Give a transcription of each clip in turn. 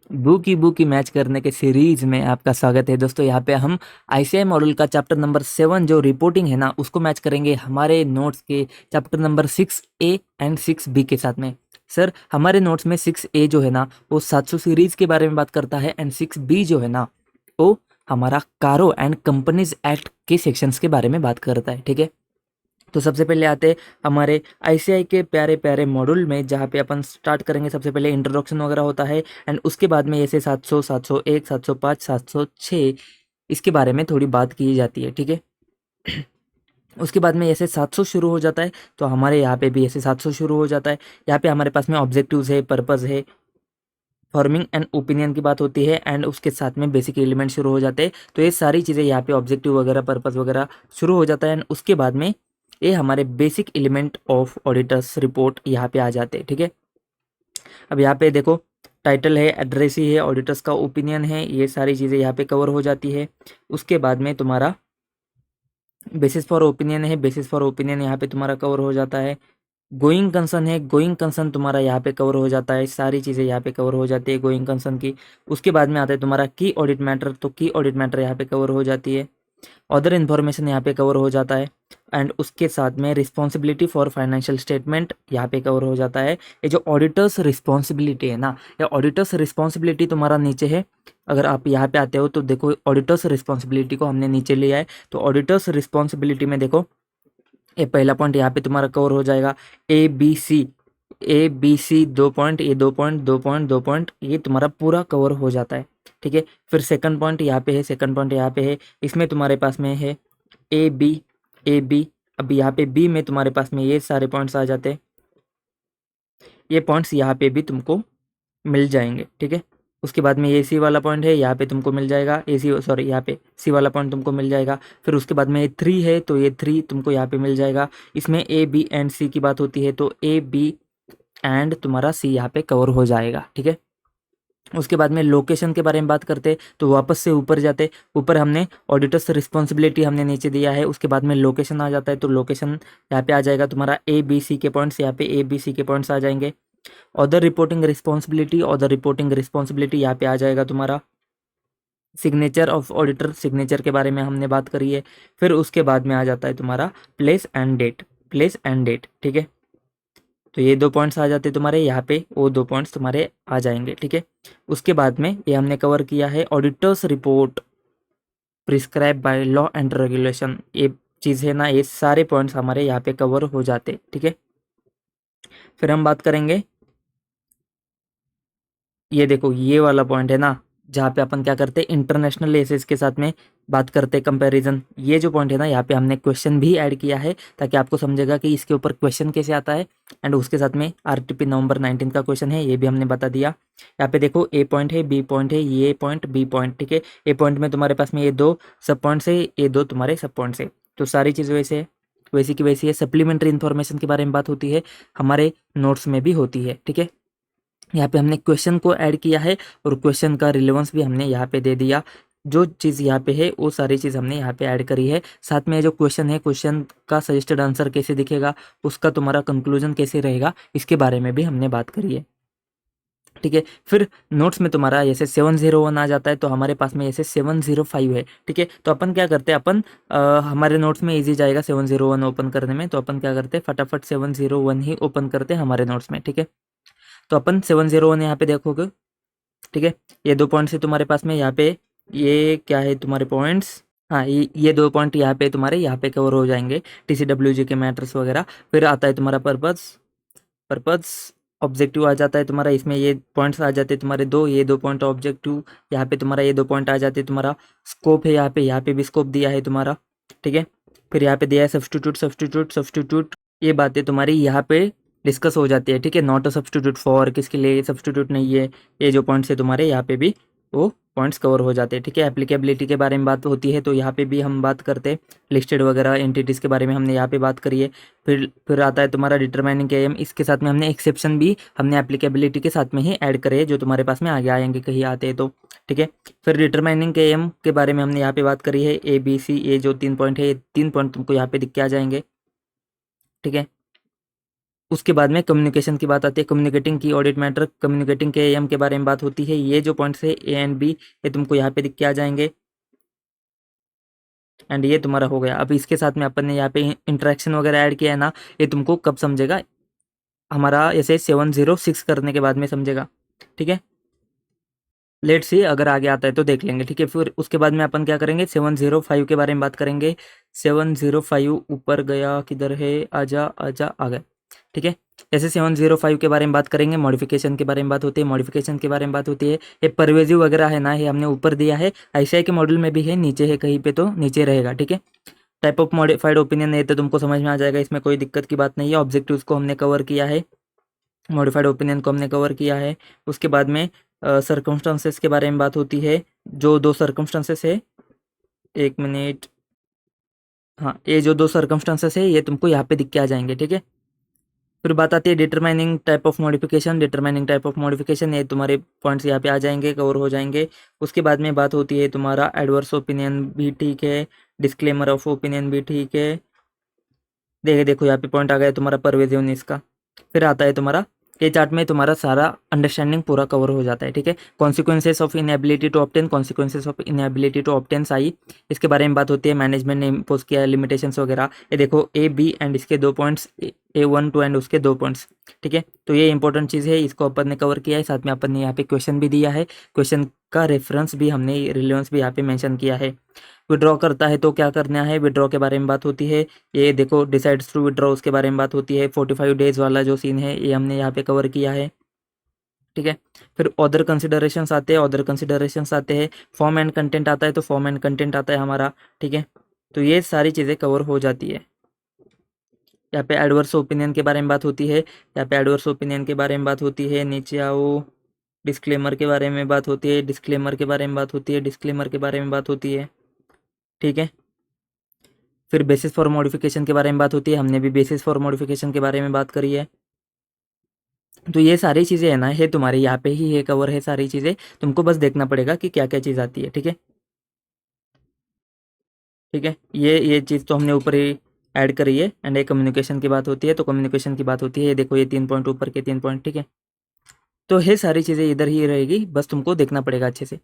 Bookie match करने के series में आपका स्वागत है दोस्तों। यहाँ पे हम आईसीआई मॉडल का चैप्टर नंबर 7 जो रिपोर्टिंग है ना, उसको मैच करेंगे हमारे नोट्स के chapter number 6A and 6B के साथ में। सर, हमारे नोट्स में 6A जो है ना वो 700 सीरीज के बारे में बात करता है, एंड 6B जो है ना वो हमारा कारो एंड कंपनीज एक्ट के सेक्शंस के बारे में बात करता है। ठीक है, तो सबसे पहले आते हैं हमारे आईसीआई के प्यारे प्यारे मॉड्यूल में, जहाँ पे अपन स्टार्ट करेंगे। सबसे पहले इंट्रोडक्शन वगैरह होता है, एंड उसके बाद में ऐसे 700, 701, 705, 706 इसके बारे में थोड़ी बात की जाती है। ठीक है, उसके बाद में ऐसे 700 शुरू हो जाता है, तो हमारे यहाँ पे भी ऐसे 700 शुरू हो जाता है। यहाँ पे हमारे पास में ऑब्जेक्टिव्स है, पर्पस है, फॉर्मिंग एंड ओपिनियन की बात होती है, एंड उसके साथ में बेसिक एलिमेंट शुरू हो जाते हैं। तो ये सारी चीज़ें यहाँ पे ऑब्जेक्टिव वगैरह, पर्पस वगैरह शुरू हो जाता है, एंड उसके बाद में ये हमारे basic element of auditors report यहाँ पे आ जाते हैं। ठीक है, अब यहाँ पे देखो, टाइटल है, एड्रेस ही है, ऑडिटर्स का ओपिनियन है, ये सारी चीज़ें यहाँ पे कवर हो जाती है। उसके बाद में तुम्हारा बेसिस फॉर ओपिनियन है, बेसिस फॉर ओपिनियन यहाँ पे तुम्हारा कवर हो जाता है। गोइंग कंसर्न है, गोइंग कंसर्न तुम्हारा यहाँ पे कवर हो जाता है। सारी चीज़ें यहाँ पे कवर हो जाती है गोइंग कंसर्न की। उसके बाद में आता है तुम्हारा की ऑडिट मैटर, तो की ऑडिट मैटर यहाँ पे कवर हो जाती है। अदर इन्फॉर्मेशन यहाँ पे कवर हो जाता है, एंड उसके साथ में रिस्पॉन्सिबिलिटी फॉर फाइनेंशियल स्टेटमेंट यहाँ पे कवर हो जाता है। ये जो ऑडिटर्स रिस्पॉन्सिबिलिटी है ना, या ऑडिटर्स रिस्पॉन्सिबिलिटी तुम्हारा नीचे है। अगर आप यहाँ पे आते हो तो देखो, ऑडिटर्स रिस्पॉन्सिबिलिटी को हमने नीचे लिया है। तो ऑडिटर्स रिस्पॉन्सिबिलिटी में देखो, ये पहला पॉइंट यहाँ पे तुम्हारा कवर हो जाएगा। ए बी सी 2 पॉइंट, ये 2 पॉइंट, 2 पॉइंट, 2 पॉइंट, ये तुम्हारा पूरा कवर हो जाता है। ठीक है, फिर सेकंड पॉइंट यहाँ पे है, सेकंड पॉइंट यहाँ पे है, इसमें तुम्हारे पास में है ए बी। अब यहाँ पे बी में तुम्हारे पास में ये सारे पॉइंट्स आ जाते हैं। ये पॉइंट्स यहाँ पे भी तुमको मिल जाएंगे। ठीक है, उसके बाद में ये सी वाला पॉइंट है, यहाँ पे तुमको मिल जाएगा। ए सी, सॉरी, यहाँ पे सी वाला पॉइंट तुमको मिल जाएगा। फिर उसके बाद में ये 3 है, तो ये 3 तुमको यहाँ पे मिल जाएगा। इसमें ए बी एंड सी की बात होती है, तो ए बी एंड तुम्हारा सी यहाँ पे कवर हो जाएगा। ठीक है, उसके बाद में लोकेशन के बारे में बात करते, तो वापस से ऊपर जाते। ऊपर हमने ऑडिटर्स रिस्पॉन्सिबिलिटी हमने नीचे दिया है, उसके बाद में लोकेशन आ जाता है, तो लोकेशन यहाँ पे आ जाएगा तुम्हारा ए बी सी के पॉइंट्स, यहाँ पे ए बी सी के पॉइंट्स आ जाएंगे। Other reporting responsibility, other reporting responsibility यहाँ पे आ जाएगा तुम्हारा। सिग्नेचर ऑफ ऑडिटर, सिग्नेचर के बारे में हमने बात करी है। फिर उसके बाद में आ जाता है तुम्हारा place and date, place and date. ठीक है, तो ये 2 पॉइंट्स आ जाते हैं तुम्हारे यहाँ पे, वो 2 पॉइंट्स तुम्हारे आ जाएंगे। ठीक है, उसके बाद में ये हमने कवर किया है auditors report prescribe by law and regulation. ये चीज़ है ना, ये सारे पॉइंट्स हमारे यहाँ पे कवर हो जाते। ठीक है, फिर हम बात करेंगे, ये देखो, ये वाला पॉइंट है ना, जहाँ पे अपन क्या करते हैं, इंटरनेशनल एसेस के साथ में बात करते हैं, कंपैरिजन। ये जो पॉइंट है ना, यहाँ पे हमने क्वेश्चन भी ऐड किया है, ताकि आपको समझेगा कि इसके ऊपर क्वेश्चन कैसे आता है। एंड उसके साथ में आरटीपी नवंबर 19 का क्वेश्चन है, ये भी हमने बता दिया। यहाँ पे देखो, ए पॉइंट है, बी पॉइंट है, ये पॉइंट, बी पॉइंट। ठीक है, ए पॉइंट में तुम्हारे पास में ये 2 सब पॉइंट्स है, ये 2 तुम्हारे सब पॉइंट्स है। तो सारी चीज़ वैसे वैसी की वैसी है। सप्लीमेंट्री इन्फॉर्मेशन के बारे में बात होती है, हमारे नोट्स में भी होती है। ठीक है, यहाँ पे हमने क्वेश्चन को ऐड किया है, और क्वेश्चन का रिलेवेंस भी हमने यहाँ पे दे दिया। जो चीज़ यहाँ पे है वो सारी चीज़ हमने यहाँ पे ऐड करी है। साथ में जो क्वेश्चन है, क्वेश्चन का सजेस्टेड आंसर कैसे दिखेगा, उसका तुम्हारा कंक्लूजन कैसे रहेगा, इसके बारे में भी हमने बात करी है। ठीक है, फिर नोट्स में तुम्हारा जैसे 701 आ जाता है, तो हमारे पास में जैसे 705 है। ठीक है, तो अपन क्या करते हैं, अपन हमारे नोट्स में इजी जाएगा 701 ओपन करने में, तो अपन क्या करते हैं, फटाफट 701 ही ओपन करते हैं हमारे नोट्स में। ठीक है, तो अपन 701 यहाँ पे देखोगे। ठीक है, ये 2 पॉइंट्स है तुम्हारे पास में, यहाँ पे ये क्या है तुम्हारे पॉइंट्स, हाँ, ये 2 पॉइंट यहाँ पे तुम्हारे यहाँ पे कवर हो जाएंगे, TCWG के मैटर्स वगैरह। फिर आता है तुम्हारा पर्पस, पर्पस ऑब्जेक्टिव आ जाता है तुम्हारा, इसमें ये पॉइंट्स आ जाते हैं तुम्हारे 2, ये 2 पॉइंट ऑब्जेक्टिव, यहाँ पे तुम्हारा ये 2 पॉइंट आ जाते हैं तुम्हारा। स्कोप है यहाँ पे भी स्कोप दिया है तुम्हारा। ठीक है, फिर यहाँ पे दिया है सब्स्टिट्यूट, सब्स्टिट्यूट, सब्स्टिट्यूट, ये बातें तुम्हारी यहाँ पे डिस्कस हो जाती है। ठीक है, नॉट अ सब्स्टिट्यूट फॉर, किसके लिए सब्स्टिट्यूट नहीं है, ये जो पॉइंट्स है तुम्हारे यहाँ पे भी वो पॉइंट्स कवर हो जाते हैं। ठीक है, एप्लीकेबिलिटी के बारे में बात होती है, तो यहाँ पे भी हम बात करते हैं। लिस्टेड वगैरह एंटिटीज़ के बारे में हमने यहाँ पे बात करी है। फिर आता है तुम्हारा डिटरमाइनिंग एम, इसके साथ में हमने एक्सेप्शन भी हमने एप्लीकेबिलिटी के साथ में ही ऐड करे हैं, जो तुम्हारे पास में आगे आएंगे कहीं आते हैं तो। ठीक है, फिर डिटरमाइनिंग एम के बारे में हमने यहाँ पे बात करी है। ABC, ये जो 3 पॉइंट है, ये 3 पॉइंट तुमको यहाँ पे दिख के आ जाएंगे। ठीक है, उसके बाद में कम्युनिकेशन की बात आती है, कम्युनिकेटिंग की ऑडिट मैटर, कम्युनिकेटिंग के एम के बारे में बात होती है। ये जो पॉइंट्स है ए एंड बी, ये तुमको यहाँ पे दिख के आ जाएंगे। एंड ये तुम्हारा हो गया। अब इसके साथ में अपन ने यहाँ पे इंटरेक्शन वगैरह ऐड किया है ना, ये तुमको कब समझेगा, हमारा ऐसे 706 करने के बाद में समझेगा। ठीक है, लेट सी अगर आगे आता है तो देख लेंगे। ठीक है, फिर उसके बाद में अपन क्या करेंगे, 705 के बारे में बात करेंगे। 705 ऊपर गया, किधर है, आजा आजा, आ गया। ठीक है, ऐसे 705 के बारे में बात करेंगे। मॉडिफिकेशन के बारे में बात होती है, मॉडिफिकेशन के बारे में बात होती है। ये परवेजिव वगैरह है ना, ये हमने ऊपर दिया है, ICAI के मॉडल में भी है, नीचे है कहीं पे तो नीचे रहेगा। ठीक है, टाइप ऑफ मॉडिफाइड ओपिनियन है तो तुमको समझ में आ जाएगा, इसमें कोई दिक्कत की बात नहीं है। ऑब्जेक्टिव्स को हमने कवर किया है, मॉडिफाइड ओपिनियन को हमने कवर किया है। उसके बाद में सर्कमस्टांसेस के बारे में बात होती है। जो दो सर्कमस्टांसेस है, एक मिनट, हाँ, ये जो दो सर्कमस्टांसेस है ये तुमको यहाँ पे दिख के आ जाएंगे। ठीक है, फिर बात आती है determining type of modification. Determining type of modification, ये तुम्हारे पॉइंट्स यहाँ पे आ जाएंगे, कवर हो जाएंगे। उसके बाद में बात होती है तुम्हारा एडवर्स ओपिनियन भी ठीक है, डिस्क्लेमर ऑफ ओपिनियन भी ठीक है। देखो यहाँ पे पॉइंट आ गया तुम्हारा परवेजिवनेस का। फिर आता है तुम्हारा, ये चार्ट में तुम्हारा सारा अंडरस्टैंडिंग पूरा कवर हो जाता है। ठीक है, consequences of inability to obtain, consequences of inability to obtain आई, इसके बारे में बात होती है। मैनेजमेंट ने इम्पोज किया है लिमिटेशंस वगैरह। ये देखो ए बी एंड इसके 2 पॉइंट्स, A1 2 एंड उसके 2 पॉइंट्स। ठीक है, तो ये इंपॉर्टेंट चीज़ है, इसको अपन ने कवर किया है। साथ में अपन ने यहाँ पे क्वेश्चन भी दिया है, क्वेश्चन का रेफरेंस भी हमने, रिलेवेंस भी यहाँ पे मेंशन किया है। विड्रॉ करता है तो क्या करना है, विड्रॉ के बारे में बात होती है। ये देखो डिसाइड्स टू विड्रॉ, उसके बारे में बात होती है। 45 डेज वाला जो सीन है ये हमने यहाँ पे कवर किया है। ठीक है, फिर अदर कंसिडरेशंस आते हैं, अदर कंसिडरेशंस आते हैं। फॉर्म एंड कंटेंट आता है तो फॉर्म एंड कंटेंट आता है हमारा। ठीक है, तो ये सारी चीज़ें कवर हो जाती है। यहाँ पे एडवर्स ओपिनियन के बारे में बात होती है, यहाँ पे एडवर्स ओपिनियन के बारे में बात होती है। नीचे आओ, डिस्क्लेमर के बारे में बात होती है, डिस्क्लेमर के बारे में बात होती है, डिस्क्लेमर के बारे में बात होती है। ठीक है, फिर बेसिस फॉर मॉडिफिकेशन के बारे में बात होती है, हमने भी बेसिस फॉर मॉडिफिकेशन के बारे में बात करी है। तो ये सारी चीज़ें है ना, ये तुम्हारे यहाँ पे ही ये कवर है सारी चीज़ें, तुमको बस देखना पड़ेगा कि क्या क्या चीज़ आती है। ठीक है, ठीक है, ये चीज़ तो हमने ऊपर ही ऐड करी है। एंड ये कम्युनिकेशन की बात होती है, तो कम्युनिकेशन की बात होती है। ये देखो ये 3 पॉइंट ऊपर के 3 पॉइंट। ठीक है, तो ये सारी चीज़ें इधर ही रहेगी, बस तुमको देखना पड़ेगा अच्छे से।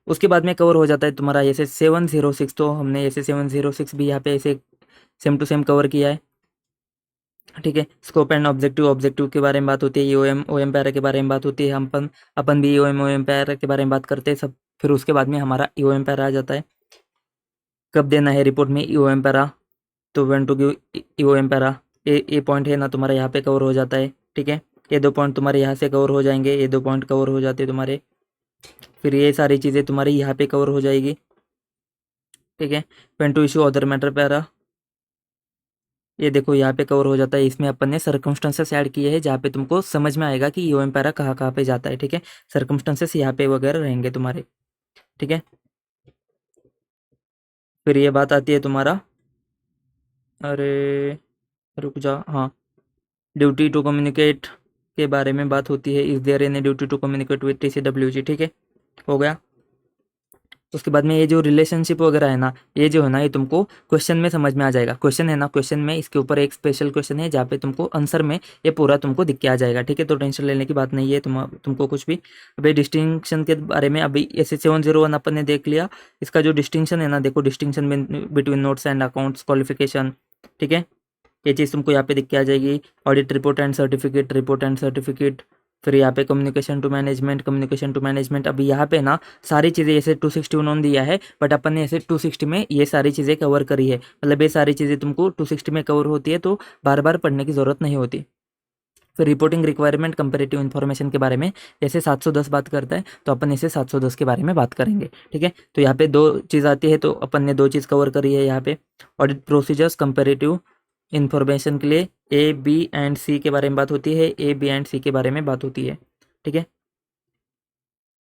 उसके बाद में कवर हो जाता है तुम्हारा ऐसे 706, तो हमने ऐसे 706 भी यहाँ पे ऐसे सेम टू सेम कवर किया है। ठीक है, स्कोप एंड ऑब्जेक्टिव, ऑब्जेक्टिव के बारे में बात होती है। OM पैरा के बारे में बात होती है। अपन भी OM पैरा के बारे में बात करते हैं सब। फिर उसके बाद में हमारा EOM पैरा आ जाता है, कब देना है रिपोर्ट में EOM पैरा, तो when to give EOM para. ये पॉइंट है ना तुम्हारा यहाँ पे कवर हो जाता है। ठीक है, ये 2 पॉइंट तुम्हारे यहाँ से कवर हो जाएंगे, ये 2 पॉइंट कवर हो जाते हैं तुम्हारे। फिर ये सारी चीज़ें तुम्हारी यहाँ पे कवर हो जाएगी। ठीक है, when to issue other matter para, ये देखो यहाँ पे कवर हो जाता है। इसमें अपन ने सर्कमस्टेंसेस ऐड किए हैं, जहाँ पे तुमको समझ में आएगा कि EOM पैरा कहाँ कहाँ पे जाता है। ठीक है, सर्कमस्टेंसेस यहाँ पे वगैरह रहेंगे तुम्हारे। ठीक है, फिर ये बात आती है तुम्हारा, अरे रुक जा, हाँ, ड्यूटी टू कम्युनिकेट के बारे में बात होती है। Is there any duty to communicate with TCWG। ठीक है, हो गया। उसके बाद में ये जो रिलेशनशिप वगैरह है ना, ये जो है ना, ये तुमको क्वेश्चन में समझ में आ जाएगा। क्वेश्चन है ना, क्वेश्चन में इसके ऊपर एक स्पेशल क्वेश्चन है, जहाँ पे तुमको आंसर में ये पूरा तुमको दिख के आ जाएगा। ठीक है, तो टेंशन लेने की बात नहीं है तुमको कुछ भी। अभी डिस्टिंक्शन के बारे में, अभी ऐसे 701 अपन ने देख लिया। इसका जो डिस्टिंक्शन है ना, देखो distinction between notes and accounts qualification. ठीक है, ये चीज़ तुमको यहाँ पे दिख के आ जाएगी। Audit report and certificate, report and certificate. फिर यहाँ पे communication to management, communication to management. अभी यहाँ पे ना सारी चीज़ें ऐसे 260 उन्होंने दिया है, बट अपन ने ऐसे 260 में ये सारी चीज़ें कवर करी है। मतलब ये सारी चीज़ें तुमको 260 में कवर होती है, तो बार बार पढ़ने की ज़रूरत नहीं होती। फिर रिपोर्टिंग रिक्वायरमेंट, कंपेरेटिव इन्फॉर्मेशन के बारे में जैसे 710 बात करता है, तो अपन ऐसे 710 के बारे में बात करेंगे। ठीक है, तो यहाँ पे 2 चीज़ आती है, तो अपन ने 2 चीज़ कवर करी है यहाँ पे। ऑडिट प्रोसीजर्स, कंपेरेटिव इन्फॉर्मेशन के लिए A, B एंड C के बारे में बात होती है, A, B एंड C के बारे में बात होती है। ठीक है,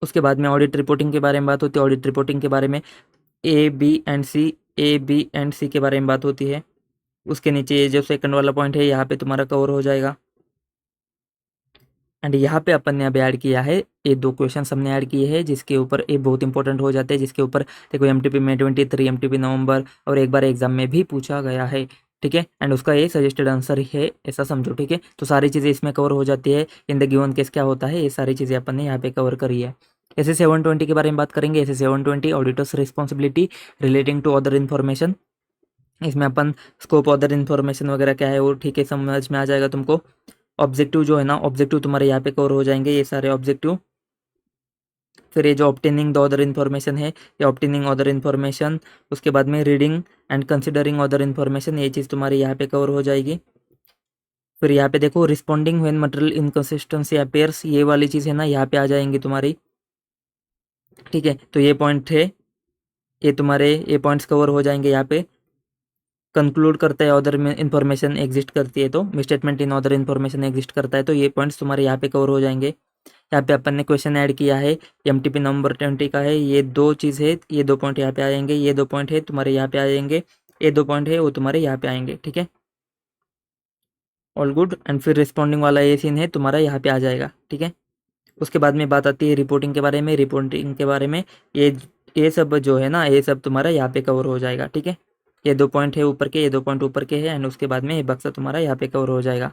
उसके बाद में ऑडिट रिपोर्टिंग के बारे में बात होती है। ऑडिट रिपोर्टिंग के बारे में A, B and C, A, B and C के बारे में बात होती है। उसके नीचे ये जो सेकंड वाला पॉइंट है, यहाँ पे तुम्हारा कवर हो जाएगा। एंड यहाँ पे अपन ने अभी ऐड किया है, ये 2 क्वेश्चन हमने ऐड किए हैं, जिसके ऊपर ये बहुत इंपॉर्टेंट हो जाते हैं, जिसके ऊपर देखो MTP में 23 MTP नवंबर और एक बार एग्जाम में भी पूछा गया है। ठीक है, एंड उसका ये सजेस्टेड आंसर है ऐसा समझो। ठीक है, तो सारी चीज़ें इसमें कवर हो जाती है। इन द गिवन केस क्या होता है, ये सारी चीज़ें अपन ने यहाँ पे कवर करी है। ऐसे 720 के बारे में बात करेंगे। ऐसे 720 auditors responsibility relating to other information. इसमें अपन स्कोप अदर इन्फॉर्मेशन वगैरह क्या है वो ठीक है समझ में आ जाएगा तुमको। ऑब्जेक्टिव जो है ना, ऑब्जेक्टिव तुम्हारे यहाँ पे कवर हो जाएंगे ये सारे ऑब्जेक्टिव। फिर ये जो ऑब्टेनिंग द अदर इन्फॉर्मेशन है, ये ऑब्टेनिंग अदर इन्फॉर्मेशन, उसके बाद में reading and considering other information, ये चीज़ तुम्हारी यहाँ पे कवर हो जाएगी। फिर यहाँ पे देखो responding when material inconsistency appears, ये वाली चीज़ है ना यहाँ पे आ जाएंगी तुम्हारी। ठीक है, तो ये पॉइंट है, ये तुम्हारे ये पॉइंट्स कवर हो जाएंगे यहाँ पे। कंक्लूड करता है अदर में इन्फॉर्मेशन एग्जिस्ट करती है, तो misstatement in other information exist करता है, तो ये पॉइंट्स तुम्हारे यहाँ पे कवर हो जाएंगे। यहाँ पे अपन ने क्वेश्चन ऐड किया है, एमटीपी नंबर 20 का है, ये दो चीज़ है, ये दो पॉइंट यहाँ पे आ जाएंगे, ये दो पॉइंट है तुम्हारे यहाँ पे आ जाएंगे, ये दो पॉइंट है वो तुम्हारे यहाँ पे आएंगे। ठीक है, ऑल गुड। एंड फिर रिस्पॉन्डिंग वाला ये सीन है तुम्हारा यहाँ पे आ जाएगा। ठीक है, उसके बाद में बात आती है रिपोर्टिंग के बारे में। रिपोर्टिंग के बारे में ये सब जो है ना, ये सब तुम्हारा यहाँ पे कवर हो जाएगा। ठीक है, ये दो पॉइंट है ऊपर के, ये दो पॉइंट ऊपर के हैं, एंड उसके बाद में ये बक्सा तुम्हारा यहाँ पे कवर हो जाएगा।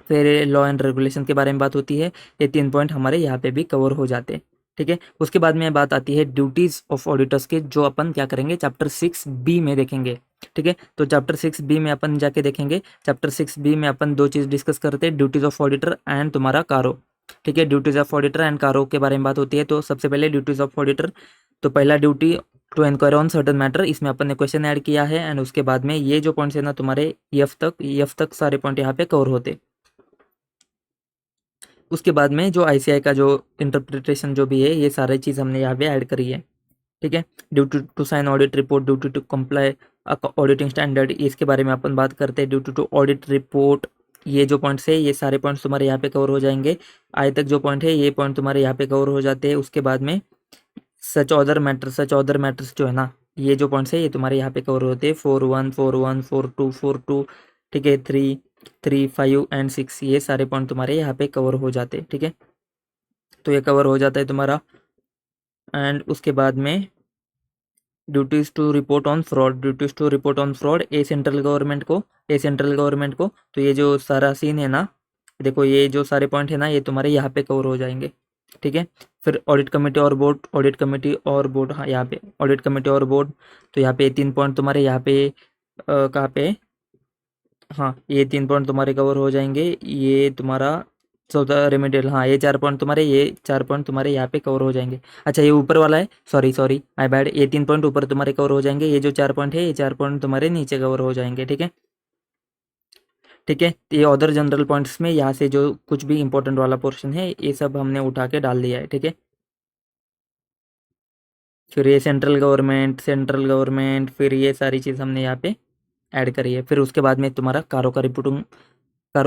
फिर लॉ एंड रेगुलेशन के बारे में बात होती है, ये 3 पॉइंट हमारे यहाँ पे भी कवर हो जाते हैं। ठीक है, उसके बाद में बात आती है ड्यूटीज़ ऑफ ऑडिटर्स के, जो अपन क्या करेंगे चैप्टर 6B में देखेंगे। ठीक है, तो चैप्टर 6B में अपन जाके देखेंगे। चैप्टर 6B में अपन दो चीज़ डिस्कस करते हैं, ड्यूटीज़ ऑफ ऑडिटर एंड तुम्हारा कारो। ठीक है, ड्यूटीज़ ऑफ ऑडिटर एंड कारो के बारे में बात होती है। तो सबसे पहले ड्यूटीज़ ऑफ ऑडिटर, तो पहला duty to enquire on certain matter, इसमें अपन ने क्वेश्चन ऐड किया है, एंड उसके बाद में ये जो पॉइंट्स है ना तुम्हारे एफ तक सारे पॉइंट यहाँ पे कवर होते। उसके बाद में जो आईसीआई का जो इंटरप्रिटेशन जो भी है, ये सारी चीज़ हमने यहाँ पे ऐड करी है। ठीक है, duty to sign audit report, duty to comply auditing standard, इसके बारे में अपन बात करते हैं। ड्यूटी टू ऑडिट रिपोर्ट, ये जो पॉइंट्स है ये सारे पॉइंट्स तुम्हारे यहाँ पे कवर हो जाएंगे। आज तक जो पॉइंट है ये पॉइंट तुम्हारे यहाँ पे कवर हो जाते हैं। उसके बाद में सच अदर मैटर्स जो है ना, ये जो पॉइंट्स है ये तुम्हारे यहाँ पे कवर होते हैं। 4.1, 4.1, 4.2, 4.2, ठीक है, 3, 3, 5 एंड 6, ये सारे पॉइंट तुम्हारे यहाँ पे कवर हो जाते हैं। ठीक है, तो ये कवर हो जाता है तुम्हारा। एंड उसके बाद में duties to report on fraud, duties to report on fraud, a central government को, तो ये जो सारा सीन है ना, देखो ये जो सारे पॉइंट है ना ये तुम्हारे यहाँ पे कवर हो जाएंगे। ठीक है, फिर ऑडिट कमेटी और बोर्ड, हाँ यहाँ पे ऑडिट कमेटी और बोर्ड, तो यहाँ पे 3 पॉइंट तुम्हारे यहाँ पे कहाँ पे, हाँ ये 3 पॉइंट तुम्हारे कवर हो जाएंगे। ये तुम्हारा चौथा रेमेडियल, हाँ ये 4 पॉइंट तुम्हारे, ये 4 पॉइंट तुम्हारे यहाँ पे कवर हो जाएंगे। अच्छा ये ऊपर वाला है, सॉरी माय बैड, ये 3 पॉइंट ऊपर तुम्हारे कवर हो जाएंगे। ये जो 4 पॉइंट है, ये 4 पॉइंट तुम्हारे नीचे कवर हो जाएंगे। ठीक है, ठीक है, ये अदर जनरल पॉइंट्स में यहाँ से जो कुछ भी इंपॉर्टेंट वाला पोर्शन है ये सब हमने उठा के डाल दिया है। ठीक है, फिर ये सेंट्रल गवर्नमेंट, फिर ये सारी चीज़ हमने यहाँ पे ऐड करी है। फिर उसके बाद में तुम्हारा कारो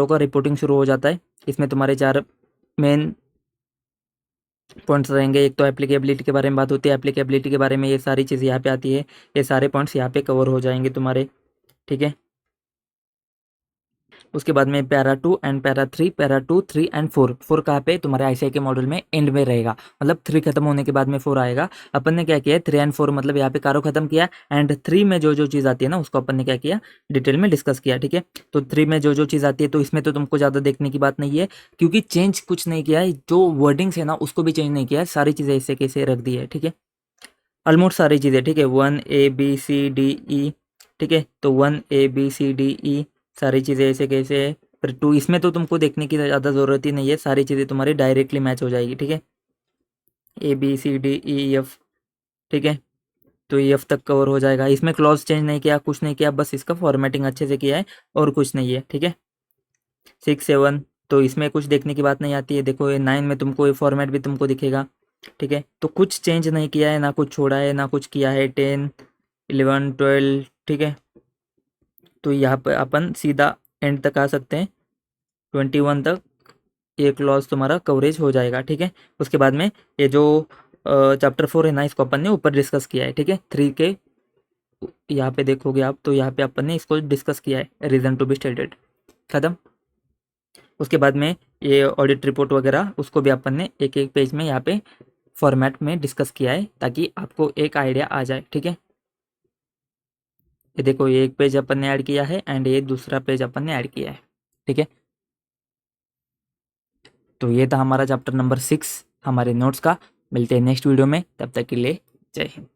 का रिपोर्टिंग शुरू हो जाता है। इसमें तुम्हारे 4 मेन पॉइंट्स रहेंगे। एक तो एप्लीकेबिलिटी के बारे में बात होती है, एप्लीकेबिलिटी के बारे में ये सारी चीज़ यहाँ पे आती है, ये सारे पॉइंट्स यहाँ पे कवर हो जाएंगे तुम्हारे। ठीक है, उसके बाद में para 2 and para 3, para 2, 3 and 4 कहाँ पे तुम्हारे आईसीआई के मॉडल में एंड में रहेगा, मतलब 3 खत्म होने के बाद में 4 आएगा। अपन ने क्या किया है 3 एंड 4 मतलब यहाँ पे कारो खत्म किया, एंड 3 में जो जो चीज़ आती है ना उसको अपन ने क्या किया डिटेल में डिस्कस किया। ठीक है, तो 3 में जो जो चीज़ आती है तो इसमें तो तुमको ज़्यादा देखने की बात नहीं है, क्योंकि चेंज कुछ नहीं किया है, जो वर्डिंग्स है ना उसको भी चेंज नहीं किया है, सारी चीज़ें ऐसे कैसे रख दी है। ठीक है, ऑलमोस्ट सारी चीज़ें। ठीक है, 1 A B C D E, ठीक है, तो 1 A B C D E सारी चीज़ें ऐसे कैसे है। फिर 2, इसमें तो तुमको देखने की ज़्यादा ज़रूरत ही नहीं है, सारी चीज़ें तुम्हारी डायरेक्टली मैच हो जाएगी। ठीक है, ABCDEF, ठीक है, तो EF तक कवर हो जाएगा। इसमें क्लॉज चेंज नहीं किया, कुछ नहीं किया, बस इसका फॉर्मेटिंग अच्छे से किया है और कुछ नहीं है। ठीक है, 6, 7, तो इसमें कुछ देखने की बात नहीं आती है। देखो ये 9 में तुमको ये फॉर्मेट भी तुमको दिखेगा। ठीक है, तो कुछ चेंज नहीं किया है, ना कुछ छोड़ा है ना कुछ किया है। 10, 11, 12, ठीक है, तो यहाँ पर अपन सीधा एंड तक आ सकते हैं, 21 तक ये क्लॉज तुम्हारा कवरेज हो जाएगा। ठीक है, उसके बाद में ये जो चैप्टर 4 है ना इसको अपन ने ऊपर डिस्कस किया है। ठीक है, 3 के यहाँ पे देखोगे आप तो यहाँ पे अपन ने इसको डिस्कस किया है, रीज़न टू बी स्टेटेड, खत्म। उसके बाद में ये ऑडिट रिपोर्ट वगैरह उसको भी अपन ने एक एक पेज में यहाँ पे फॉर्मेट में डिस्कस किया है, ताकि आपको एक आइडिया आ जाए। ठीक है, ये देखो, ये एक पेज अपन ने ऐड किया है एंड ये दूसरा पेज अपन ने ऐड किया है। ठीक है, तो ये था हमारा चैप्टर नंबर 6 हमारे नोट्स का। मिलते हैं नेक्स्ट वीडियो में, तब तक के लिए जय हिंद।